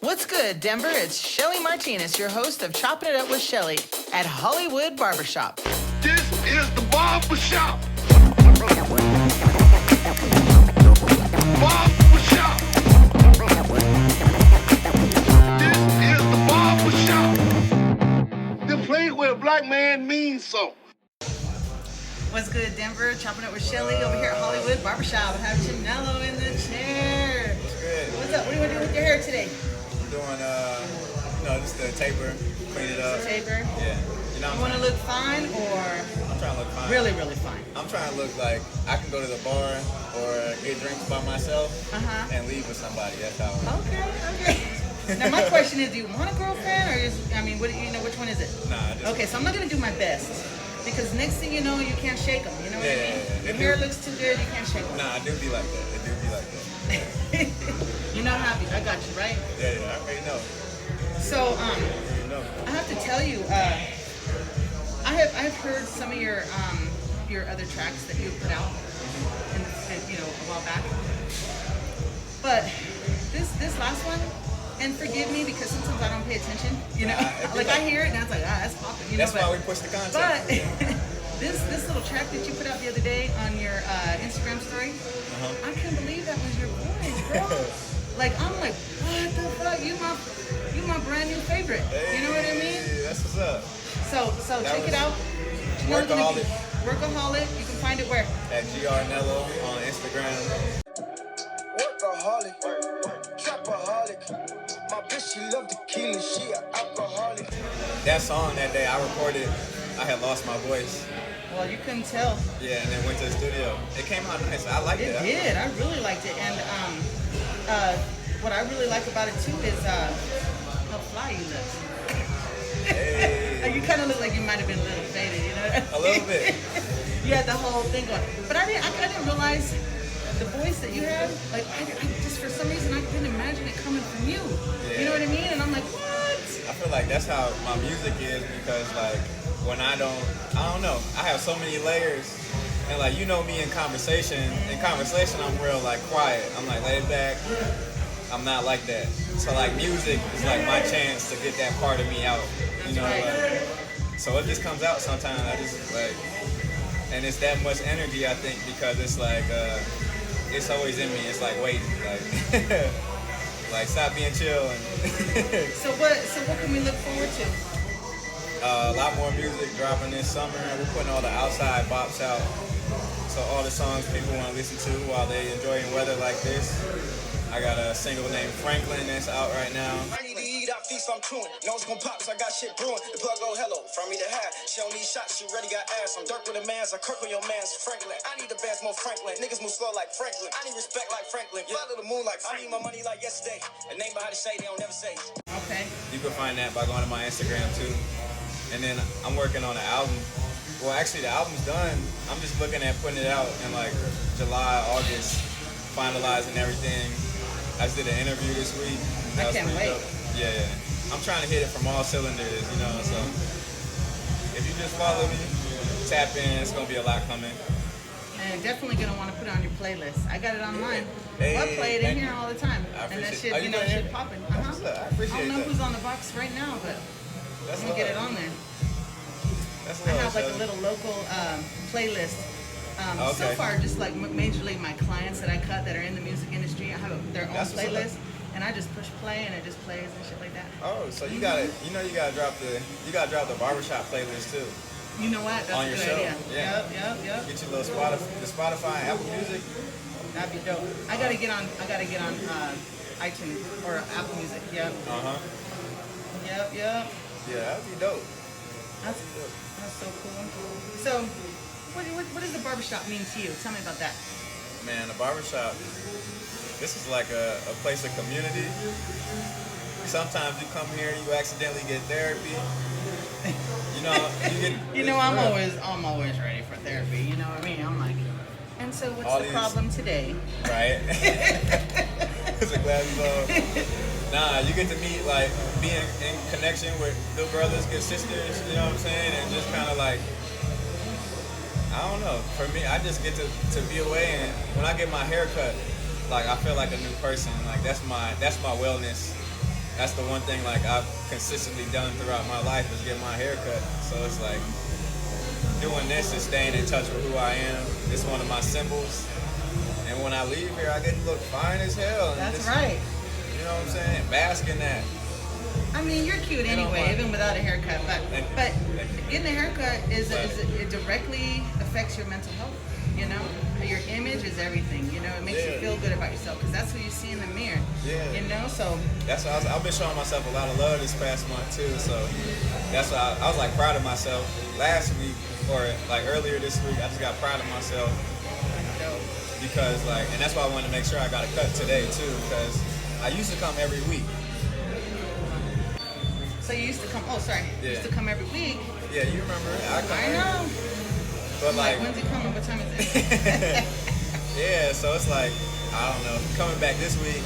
What's good, Denver? It's Shelly Martinez, your host of Chopping It Up with Shelly at Hollywood Barbershop. This is the Barbershop. Barbershop. This is the Barbershop. The place where a black man means so. What's good, Denver? Chopping It with Shelly over here at Hollywood Barbershop. I have Chinelo in the chair. What's good? What's up? What are you going to do with your hair today? I'm doing, just the taper, clean it up. Taper? Yeah. You Want to look fine or I'm trying to look fine. really, really fine? I'm trying to look like I can go to the bar or get drinks by myself Uh-huh. and leave with somebody. That's how. Okay. Now, my question is, do you want a girlfriend or which one is it? Nah. Okay, so I'm not going to do my best. Because next thing you know, you can't shake them. You know what I mean? Yeah. Your hair looks too good, you can't shake them. Nah, I do be like that. You know how I got you, right? Yeah, I already know. So, I already know. I have to tell you, I've heard some of your other tracks that you put out, a while back. But this last one, and forgive me because sometimes I don't pay attention. I hear it and I was like, that's popping. That's why we push the content. But this little track that you put out the other day on your Instagram story, I couldn't believe that was your voice, bro. I'm like, what the fuck? You my brand new favorite. You know what I mean? That's what's up. So check it out. Workaholic. Workaholic. You can find it where? At Chinelo on Instagram. Workaholic, trapaholic. My bitch, she love tequila, she an alcoholic. That song that day I recorded, I had lost my voice. Well, you couldn't tell. Yeah, and then went to the studio. It came out nice. I liked it. It did. I really liked it. And what I really like about it too is how fly you look. Hey. You kind of look like you might have been a little faded, you know? A little bit. You had the whole thing going. But I didn't realize the voice that you had. I just for some reason I couldn't imagine it coming from you. Yeah. You know what I mean? And I'm like, what? I feel like that's how my music is because when I don't know, I have so many layers. And me in conversation. In conversation I'm real quiet. I'm laid back. I'm not like that. So music is my chance to get that part of me out. So it just comes out sometimes. I just and it's that much energy I think because it's it's always in me. It's waiting. Stop being chill and So what can we look forward to? a lot more music dropping this summer. We're putting all the outside bops out. So all the songs people want to listen to while they enjoying weather like this. I got a single named Franklin that's out right now. I need to eat, I feast, I'm chewing. Nose gon' pop, so I got shit brewing. The plug go hello, from me to have. She don't need shots, she already got ass. I'm dirt with a man's, I kirk on your man's Franklin. I need the bands more Franklin. Niggas move slow like Franklin. I need respect like Franklin. Follow the moon like I need my money like yesterday. A name behind the shade, they don't never say. Okay. You can find that by going to my Instagram too. And then I'm working on an album. Well, actually the album's done. I'm just looking at putting it out in July, August, finalizing everything. I just did an interview this week. I can't wait. Dope. Yeah. I'm trying to hit it from all cylinders, so if you just follow me, tap in, it's gonna be a lot coming. And definitely gonna want to put it on your playlist. I got it on mine. Hey, I play it in here all the time. I And that appreciate- shit, you doing shit it? popping. I appreciate I don't know that. who's on the box right now, but That's I'm gonna get it on there. That's I have a Shelly. little local playlist. So Okay. far, just majorly my clients that I cut that are in the music industry, I have their own That's what's up. playlist, and I just push play and it just plays and shit like that. Oh, so you gotta drop the barbershop playlist too. You know what? That's On a your good show. idea. Yeah. Yep. Get your little Spotify, Apple Music. That'd be dope. I gotta get on iTunes or Apple Music. Yep. Yep. Yeah, that'd be dope. That's so cool. So, what does the barbershop mean to you? Tell me about that. Man, the barbershop, this is like a place of community. Sometimes you come here, you accidentally get therapy. I'm always ready for therapy. You know what I mean? I'm like, and so what's all the problem today? Right. It's a glass of Nah, you get to meet be in connection with little brothers, good sisters. You know what I'm saying? And just kind of I don't know. For me, I just get to be away, and when I get my hair cut, I feel like a new person. That's my wellness. that's the one thing like I've consistently done throughout my life is get my hair cut. So it's like doing this is staying in touch with who I am. It's one of my symbols. And when I leave here, I get to look fine as hell. And That's just, right. You know what I'm saying? Bask in that. I mean, you're cute anyway, even without a haircut. But getting a haircut it directly affects your mental health. You know, your image is everything. You know, it makes you feel good about yourself because that's who you see in the mirror. Yeah. You know, so that's why I've been showing myself a lot of love this past month too. So that's why I was like proud of myself last week or like earlier this week. I just got proud of myself because like, and that's why I wanted to make sure I got a cut today too because I used to come every week. So you used to come? Oh, sorry. You used to come every week. Yeah, you remember? I know. But like, when's it coming? What time is it? Yeah, so it's like, I don't know. Coming back this week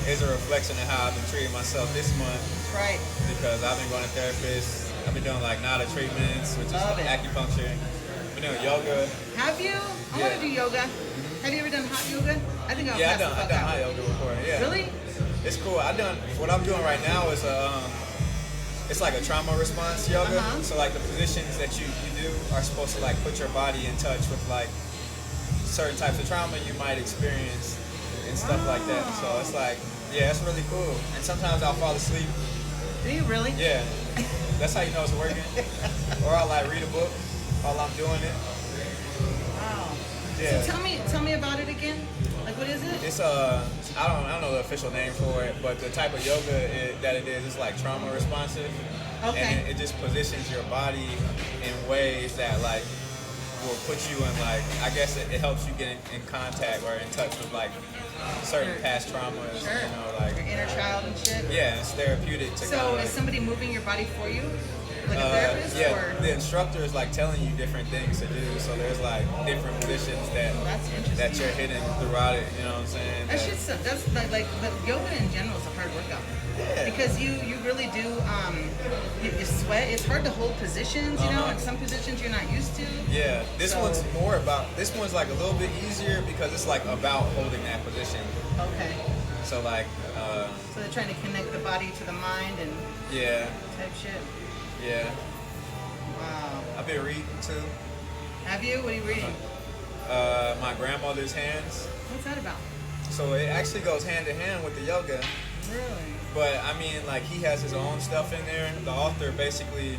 is a reflection of how I've been treating myself this month. That's right. Because I've been going to therapists. I've been doing like NADA treatments, which is acupuncture. I've been doing yoga. Have you? I want to do yoga. Have you ever done hot yoga? I think I've done hot yoga before. Yeah. Really? It's cool. What I'm doing right now is it's like a trauma response yoga. So like the positions that you do are supposed to like put your body in touch with like certain types of trauma you might experience and stuff like that. So it's like, yeah, it's really cool. And sometimes I'll fall asleep. Do you really? Yeah. That's how you know it's working. Or I'll like read a book while I'm doing it. Wow. Yeah. So tell me about it again. Like what is it? It's I don't know the official name for it, but the type of yoga that it is like trauma responsive. Okay. And it just positions your body in ways that like will put you in like, I guess it helps you get in contact or in touch with like certain past traumas. Sure. You know, like your inner child and shit. Yeah, it's therapeutic to. So is somebody moving your body for you? Like a therapist? Yeah, or? The instructor is like telling you different things to do. So there's like different positions that you're hitting throughout it. You know what I'm saying? That's like yoga in general is a hard workout. Yeah. Because you really do you sweat. It's hard to hold positions. You know, and some positions you're not used to. Yeah, this one's like a little bit easier because it's like about holding that position. Okay. So like. So they're trying to connect the body to the mind and. Type shit. Yeah. Wow. I've been reading too. Have you? What are you reading? My Grandmother's Hands. What's that about? So it actually goes hand in hand with the yoga. Really? But I mean, like he has his own stuff in there. The author basically,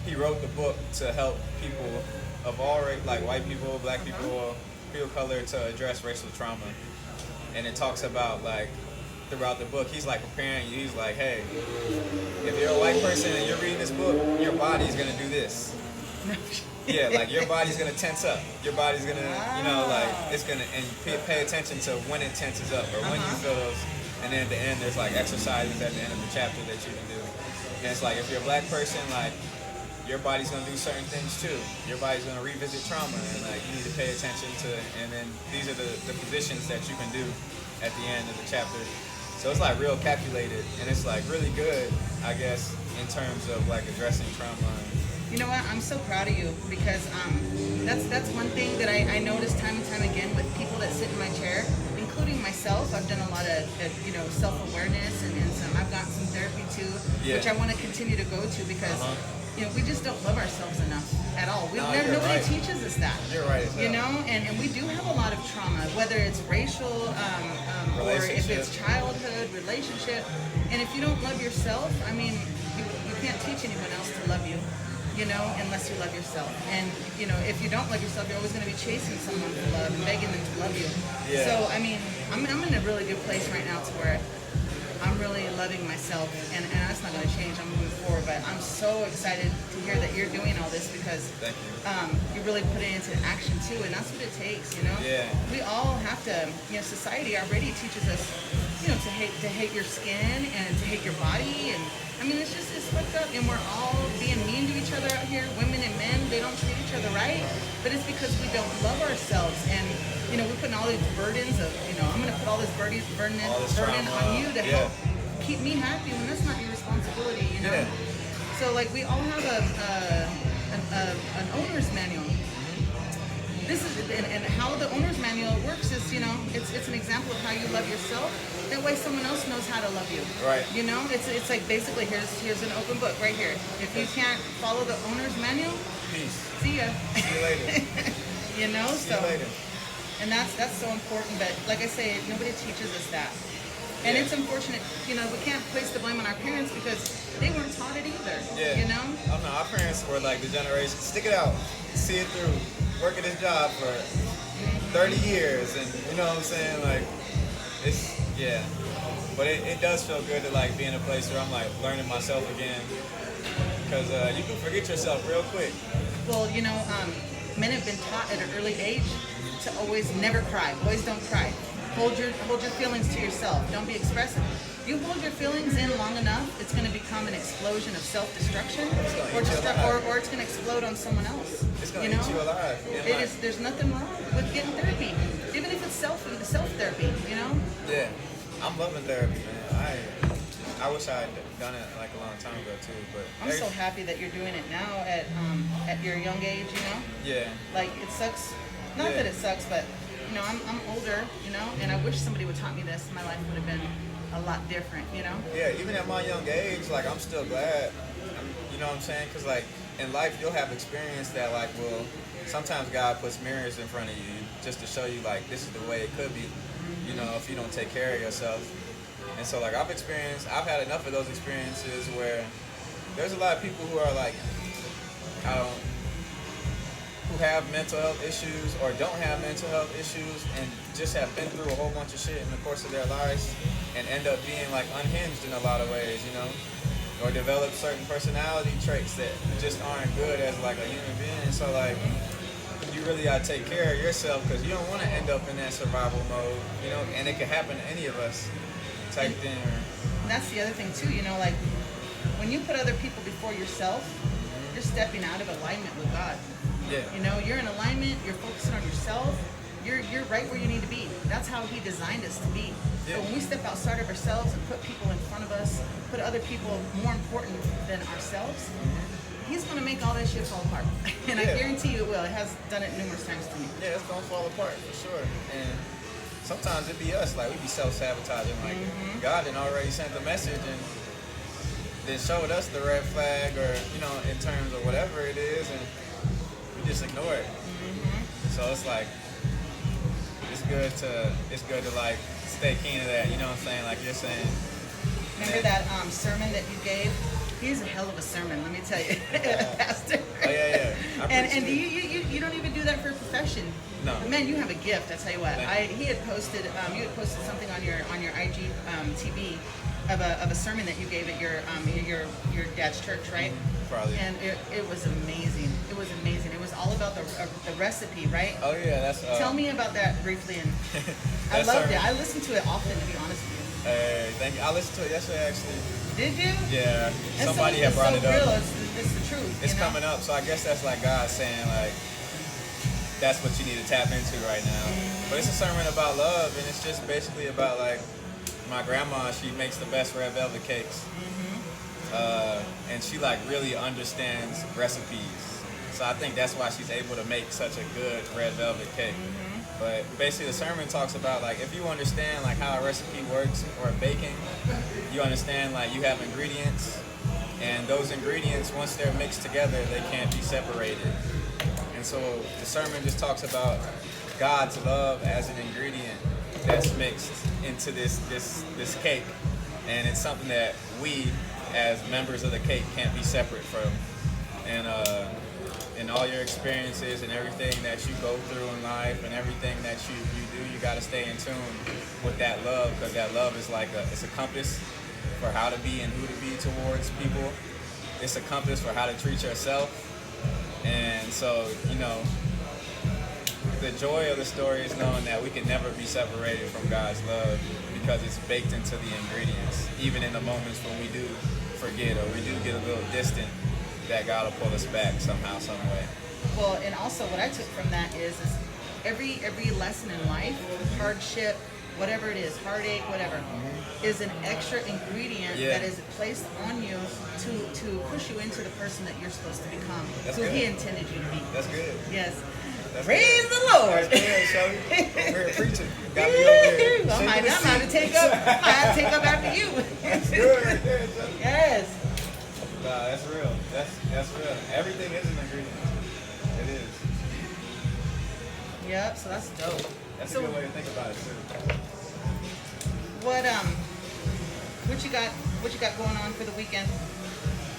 he wrote the book to help people of all like white people, black people, people of color to address racial trauma. And it talks about like throughout the book, he's like preparing you. He's like, hey, if you're a white person and you're reading this book, your body's gonna do this. Yeah, like your body's gonna tense up. Your body's gonna, you know, like it's gonna, and pay attention to when it tenses up or when you feel those. And then at the end, there's like exercises at the end of the chapter that you can do. And it's like if you're a black person, like your body's gonna do certain things too. Your body's gonna revisit trauma, and like you need to pay attention to. And then these are the positions that you can do at the end of the chapter. So it's like real calculated, and it's like really good, I guess, in terms of like addressing trauma. You know what? I'm so proud of you because that's one thing that I notice time and time again with people that sit in my chair, including myself. I've done a lot of self-awareness and I've gotten some therapy too, which I want to continue to go to because you know we just don't love ourselves enough at all. Nobody teaches us that. You're right. You know, and we do have a lot of trauma, whether it's racial or if it's childhood, relationship. And if you don't love yourself, I mean, you can't teach anyone else to love you. You know, unless you love yourself. And, you know, if you don't love yourself, you're always going to be chasing someone for love and begging them to love you. Yeah. So, I mean, I'm in a really good place right now to where I'm really loving myself. And that's not going to change. I'm moving forward. But I'm so excited to hear that you're doing all this because you really put it into action, too. And that's what it takes, you know? Yeah. We all have to, you know, society already teaches us, you know, to hate your skin and to hate your body. And, I mean, it's fucked up, and we're all being mean to each other out here. Women and men, they don't treat each other right, but it's because we don't love ourselves, and you know, we're putting all these burdens of, you know, I'm gonna put all this burden on you to help keep me happy when that's not your responsibility, you know. So like we all have an owner's manual. this is and how the owner's manual works is, it's an example of how you love yourself. That way, someone else knows how to love you. Right. It's like basically here's an open book right here. If you can't follow the owner's manual, Peace. see ya. See you later. You know, See so you later. and that's so important. But like I say, nobody teaches us that. And Yeah. it's unfortunate, we can't place the blame on our parents because they weren't taught it either. Yeah. You know? I don't know. Our parents were like the generation, stick it out, see it through, work at this job for 30 years, and you know what I'm saying? Like, it's, yeah. But it does feel good to like be in a place where I'm like learning myself again. Because you can forget yourself real quick. Well, men have been taught at an early age to always never cry. Boys don't cry. Hold your feelings to yourself. Don't be expressive. You hold your feelings in long enough, it's going to become an explosion of self-destruction, or it's going to explode on someone else. It's going to eat you alive. There's nothing wrong with getting therapy, even if it's self-therapy. Yeah, I'm loving therapy, man. I wish I had done it like a long time ago too, but I'm so happy that you're doing it now at your young age. Yeah. Like it sucks. Not that it sucks, but I'm older, and I wish somebody would taught me this. My life would have been a lot different, Yeah, even at my young age, like I'm still glad. You know what I'm saying? Because like in life, you'll have experience that like will. Sometimes God puts mirrors in front of you just to show you like this is the way it could be. If you don't take care of yourself. And so like I've had enough of those experiences where there's a lot of people who are like, who have mental health issues or don't have mental health issues and just have been through a whole bunch of shit in the course of their lives and end up being like unhinged in a lot of ways, or develop certain personality traits that just aren't good as like a human being. So like you really gotta take care of yourself because you don't want to end up in that survival mode, and it can happen to any of us type thing. And that's the other thing too, like when you put other people before yourself, you're stepping out of alignment with God. Yeah. You're in alignment, you're focusing on yourself, you're right where you need to be. That's how He designed us to be. Yeah. But when we step outside of ourselves and put people in front of us, put other people more important than ourselves, He's going to make all that shit fall apart. And I guarantee you it will. It has done it numerous times to me. Yeah, it's going to fall apart for sure. And sometimes it be us, like we be self-sabotaging. Like God had already sent the message and then showed us the red flag or, in terms of whatever it is, and we just ignore it. So it's like, it's good to like stay keen to that, you know what I'm saying? Like you're saying. Remember that sermon that you gave? He's a hell of a sermon, let me tell you, Pastor. Oh yeah. And you don't even do that for a profession. No. But man, you have a gift. I tell you what. You had posted something on your IG TV of a sermon that you gave at your dad's church, right? Probably. And it was amazing. It was amazing. It was all about the recipe, right? Oh yeah, that's. Tell me about that briefly. And I loved it. I listen to it often, to be honest with you. Hey, thank you. I listened to it yesterday actually. Did you? Yeah. It's Somebody had brought it up. Real. It's the truth. It's coming up, so I guess that's like God saying like that's what you need to tap into right now. But it's a sermon about love, and it's just basically about like my grandma. She makes the best red velvet cakes, and she like really understands recipes. So I think that's why she's able to make such a good red velvet cake. But basically the sermon talks about like if you understand like how a recipe works for baking, you understand like you have ingredients, and those ingredients once they're mixed together they can't be separated. And so the sermon just talks about God's love as an ingredient that's mixed into this cake, and it's something that we as members of the cake can't be separate from. And in all your experiences and everything that you go through in life and everything that you do, you got to stay in tune with that love, because that love is like it's a compass for how to be and who to be towards people. It's a compass for how to treat yourself. And so, the joy of the story is knowing that we can never be separated from God's love because it's baked into the ingredients. Even in the moments when we do forget or we do get a little distant, that God will pull us back somehow, some way. Well, and also what I took from that is every lesson in life, hardship, whatever it is, heartache, whatever, is an extra ingredient that is placed on you to push you into the person that you're supposed to become, That's who good. He intended you to be. That's good. Yes. That's Praise good. the Lord. That's good, Shelly. Over here preaching. Got me over here. I might have to take up. I might have to take up after you. That's good right there, Shelly. Yes. Nah, that's real. That's real. Everything is an ingredient. It is. Yep. So that's dope. That's So a good way to think about it too. what you got going on for the weekend?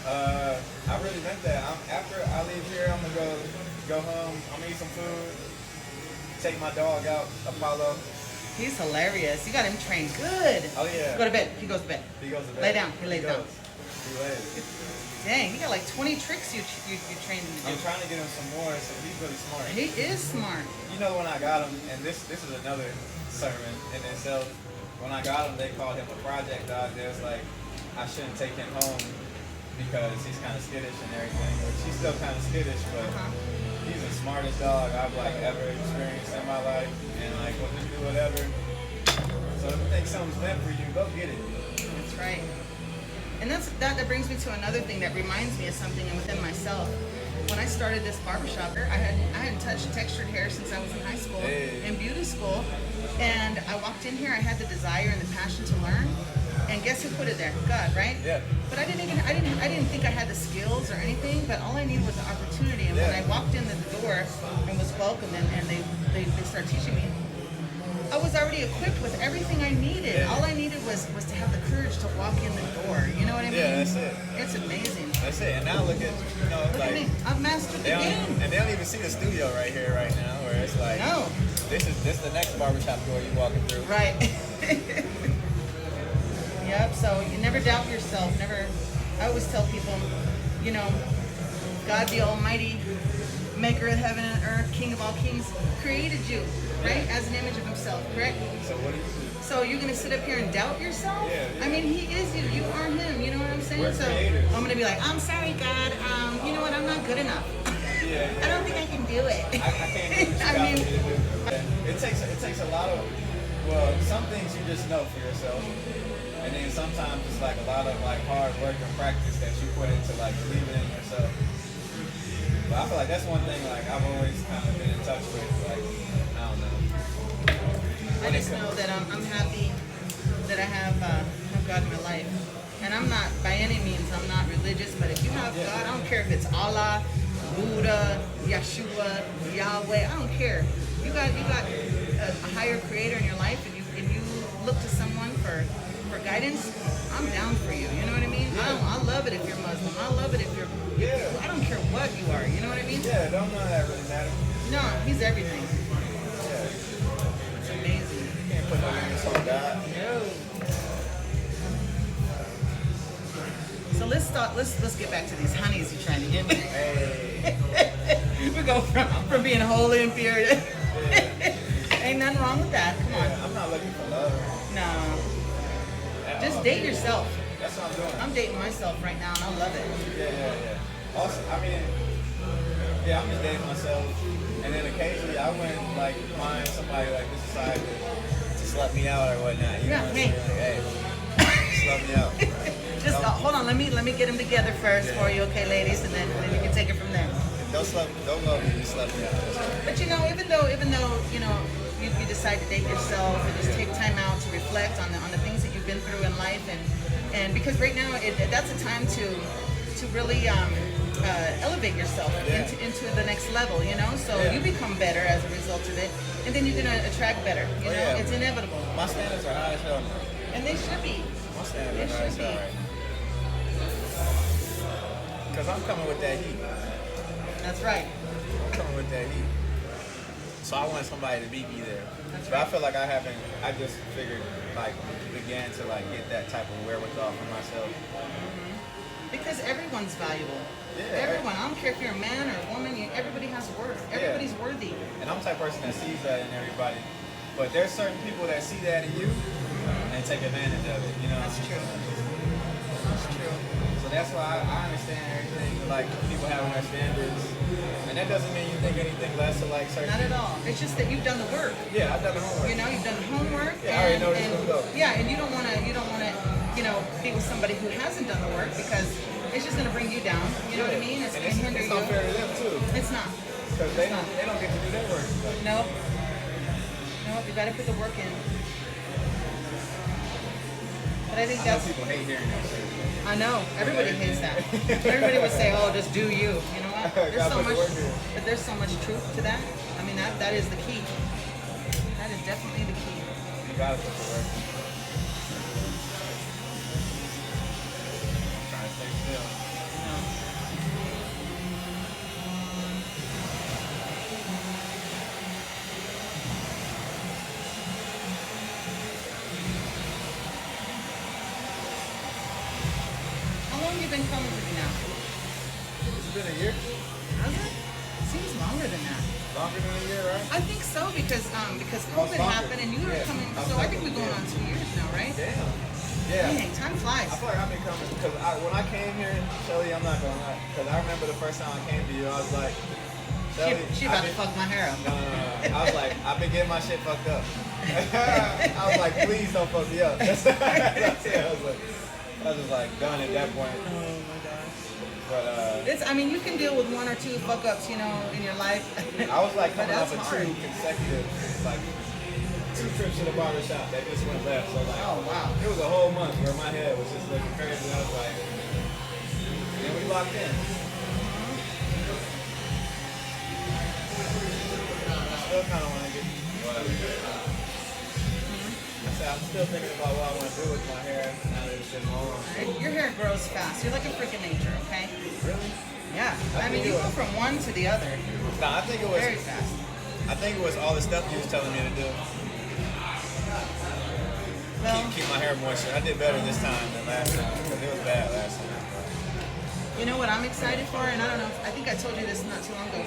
I really meant that. After I leave here, I'm gonna go home. I'm gonna eat some food. Take my dog out, Apollo. He's hilarious. You got him trained good. Oh yeah. Go to bed. He goes to bed. He goes to bed. Lay down. He lays down. He lays. Dang, he got like 20 tricks you trained him to I'm do. trying to get him some more, so he's really smart. He is smart. You know when I got him, and this is another sermon in itself. When I got him, they called him a project dog. They was like, I shouldn't take him home because he's kind of skittish and everything. Which he's still kind of skittish, but he's the smartest dog I've like ever experienced in my life. And like, will just do whatever. So if you think something's meant for you, go get it. That's right. And that brings me to another thing that reminds me of something within myself. When I started this barbershop, I hadn't touched textured hair since I was in high school, in beauty school, and I walked in here. I had the desire and the passion to learn, and guess who put it there? God, right? Yeah. But I didn't think I had the skills or anything. But all I needed was the opportunity. And when I walked in the door and was welcomed, and they started teaching me, I was already equipped with everything I needed. Yeah. All I needed was to have the courage to walk in the door. You know what I mean? Yeah, that's it. It's amazing. That's it. And now look at Look at me. I've mastered the game. and they don't even see the studio right here right now, where it's like, No. this is the next barbershop door you walking through. Right. Yep. So you never doubt yourself. I always tell people, God the Almighty, Maker of heaven and earth, King of all kings, created you, right, as an image of Himself. Correct. So what do you do? So you're gonna sit up here and doubt yourself? Yeah. I mean, He is you. You are Him. You know what I'm saying? We're so creators. I'm gonna be like, I'm sorry, God. You know what? I'm not good enough. Yeah. I don't think I can do it. I can't do what you I got mean, me to do. It takes a lot of, some things you just know for yourself, and then sometimes it's like a lot of like hard work and practice that you put into like believing in yourself. But I feel like that's one thing like I've always kind of been in touch with. Like, I don't know. I just know that I'm happy that I have God in my life. And I'm not, by any means, I'm not religious, but if you have God, I don't care if it's Allah, Buddha, Yeshua, Yahweh, I don't care. You got a higher creator in your life, and you look to someone for guidance, I'm down for you. You know what I mean? I love it if you're Muslim. I love it if you're, I don't care what you are. You know what I mean? Yeah, don't know that really matter. No, He's everything. Yeah. It's amazing. You can't put no limits on God. No. So let's get back to these honeys you're trying to give me. Hey. We go from being holy and pure to ain't nothing wrong with that. Come on. Yeah, I'm not looking for love. No. at Just all. date yourself. That's what I'm doing. I'm dating myself right now and I love it. Yeah. Also, I mean, I'm just dating myself, and then occasionally I wouldn't like find somebody like this decide to slut me out or whatnot. You know what I'm saying? Like, hey, slut me out. Just hold on, let me get them together first for you, okay, ladies, and then you can take it from there. Don't love me, just slut me out. But even though you decide to date yourself and just take time out to reflect on the things that you've been through in life, and because right now that's a time to really elevate yourself into the next level, so you become better as a result of it, and then you're gonna attract better. It's inevitable. My standards are high as hell now. And they should be. My standards are high as hell right now. Because I'm coming with that heat. That's right. I'm coming with that heat. So I want somebody to meet me there. That's But right. I feel like I just figured, began to get that type of wherewithal for myself. Because everyone's valuable. Yeah. Everyone. I don't care if you're a man or a woman. Everybody has worth. Everybody's worthy. And I'm the type of person that sees that in everybody. But there's certain people that see that in you and take advantage of it. That's true. That's true. So that's why I understand everything, people having their standards. And that doesn't mean you think anything less of certain Not at people. all. It's just that you've done the work. Yeah, I've done the homework. You've done the homework. Yeah, I already know this is gonna go. Yeah, and you don't want to, be with somebody who hasn't done the work because it's just gonna bring you down. You know what I mean? It's And gonna hinder it's you. not fair to them too, It's not. because they don't get to do their work. Nope. Nope. You gotta put the work in. But I think I know that's. people hate hearing that shit. I know. Everybody hates that. Everybody would say, "Oh, just do you." You know what? There's Gotta so put the much. work in. But there's so much truth to that. I mean, that is the key. That is definitely the key. You gotta put the work in. I'm trying to stay still. How long have you been coming to me now? It's been a year. Has it? Seems longer than that. Longer than a year, right? I think so because COVID longer. happened and you were Yeah. coming. I was So I think coming, we're going on 2 years now, right? Damn. Yeah. Dang, time flies. I feel like I've been coming because when I came here, Shelly, I'm not gonna lie, because I remember the first time I came to you, I was like, Shelly, She about to fuck my hair up. No. I was like, I've been getting my shit fucked up. I was like, please don't fuck me up. That's it. I was just like done at that point. Oh my gosh. But It's. I mean, you can deal with 1 or 2 fuck ups, you know, in your life. I was like But coming off that's of hard. 2 consecutive, like 2 trips to the barber shop that just went left. So like, Oh, wow. it was a whole month where my head was just looking crazy. And I was like, and we locked in. I still kind of want to get. I said I'm still thinking about what I want to do with my hair now that it's been long. Your hair grows fast. You're like a freaking nature, okay? Really? Yeah. I mean, think you it go was- from one to the other Nah, I think it was. very fast. I think it was all the stuff you was telling me to do. Well, Keep my hair moisture. I did better this time than last time because it was bad last time. you know what I'm excited for, and I don't know. I think I told you this not too long ago.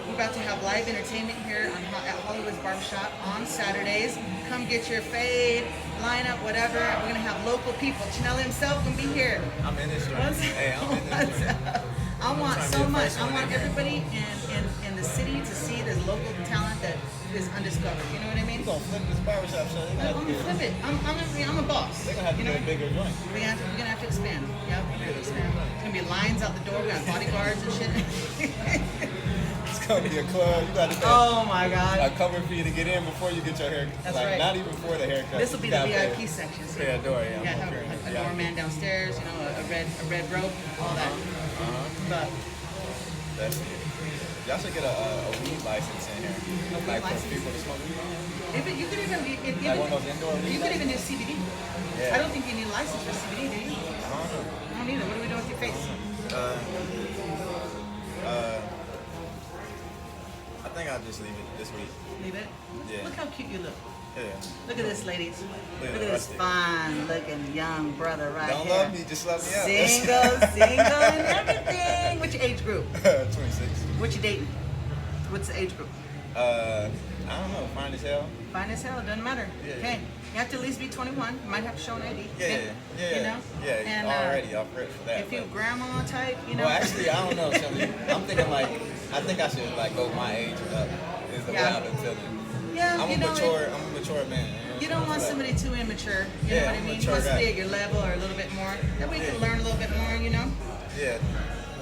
We're about to have live entertainment here at Hollywood's Barbershop on Saturdays. Come get your fade, line up, whatever. We're gonna have local people. Chinelo himself gonna be here. I'm in this joint. What's- Hey, I'm in this what's joint. up? I want trying to so be the much. first I one want in here. everybody in the city to see this local talent that is undiscovered. You know what I mean? We're gonna flip this barbershop show. I'm gonna flip it. I'm a boss. They're gonna have to You know? do a bigger joint. We're gonna have to expand. Yep, we're gonna have to expand. It's gonna be lines out the door. We got bodyguards and shit. It's gonna be a club. You got to pay Oh my a god. cover fee to get in before you get your hair. That's like right. not even before the haircut. This will be You the gotta VIP pay. section. So Pay a door, yeah. Yeah, I'm have okay. a Yeah. doorman downstairs. You know, a red rope, all that. But That's it. Y'all should get a weed license in here. weed Like license? for people to smoke weed. even you could even Like one of those indoor weed you could even do CBD. Yeah. I don't think you need a license for CBD, do you? I don't know. I don't either. What do we do with your face? I think I'll just leave it this week. Leave it. Yeah. Look how cute you look. Yeah. Look at this, ladies. Look Look at at this Rusty. fine-looking young brother right Don't here. love me, just love me up. Single, and everything. What's your age group? 26. What you dating? What's the age group? I don't know. Fine as hell. Fine as hell, it doesn't matter. Yeah. Okay. You have to at least be 21. You might have to show an ID. Yeah. You know? Yeah. And, already off rip for that. If you but- grandma type, you know. Well, actually, I don't know, Shelly. I'm thinking like, I think I should like go my age and up. Is the way Yeah. I've been feeling. yeah, I'm you a know, mature man. you don't want somebody too immature. You Yeah, know what I I'm a mean? You mature want somebody guy. at your level or a little bit more. That way you can Yeah. learn a little bit more, you know? Yeah.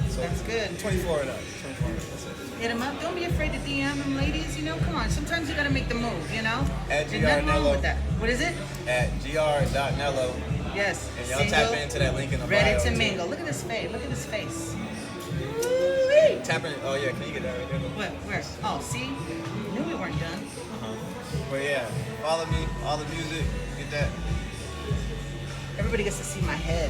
So That's good. 24 and up. 24 and up. That's it. Hit them up. Don't be afraid to DM them, ladies. You know, come on. Sometimes you gotta make the move, you know? At There's nothing wrong GR with that. What is it? At gr.nello. Yes. And y'all Single, tap into that link in the ready bio. to too. mingle. Look at his face. Look at his face. Woo-wee. Tap in. Oh yeah, can you get that right there? What? Where? Oh, see? Knew we weren't done. But yeah, follow me. All the music. Get that. Everybody gets to see my head,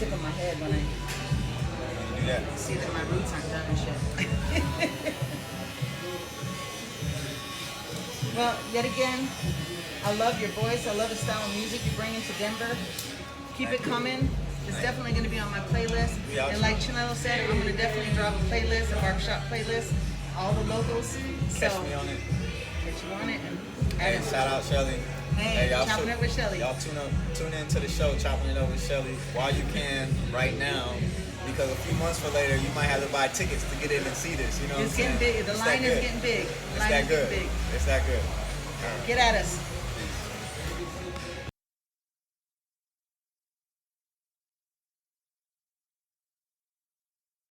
tip of my head when I Do that. see that my roots aren't done and shit. Well, yet again, I love your voice. I love the style of music you bring into Denver. Keep it coming. It's definitely going to be on my playlist. Yeah, And like Chinelo said, I'm going to definitely drop a playlist, a barbershop playlist, all the locals. Catch So, me on it. that you want it. And Hey, shout out Shelly. Hey, y'all chopping it with Shelly. Y'all tune in to the show, chopping it up with Shelly while you can right now. Because a few months for later, you might have to buy tickets to get in and see this. You know what I'm It's saying? getting big. The It's line that is good. getting big. The It's line that is good. getting big. It's that good. Get at us.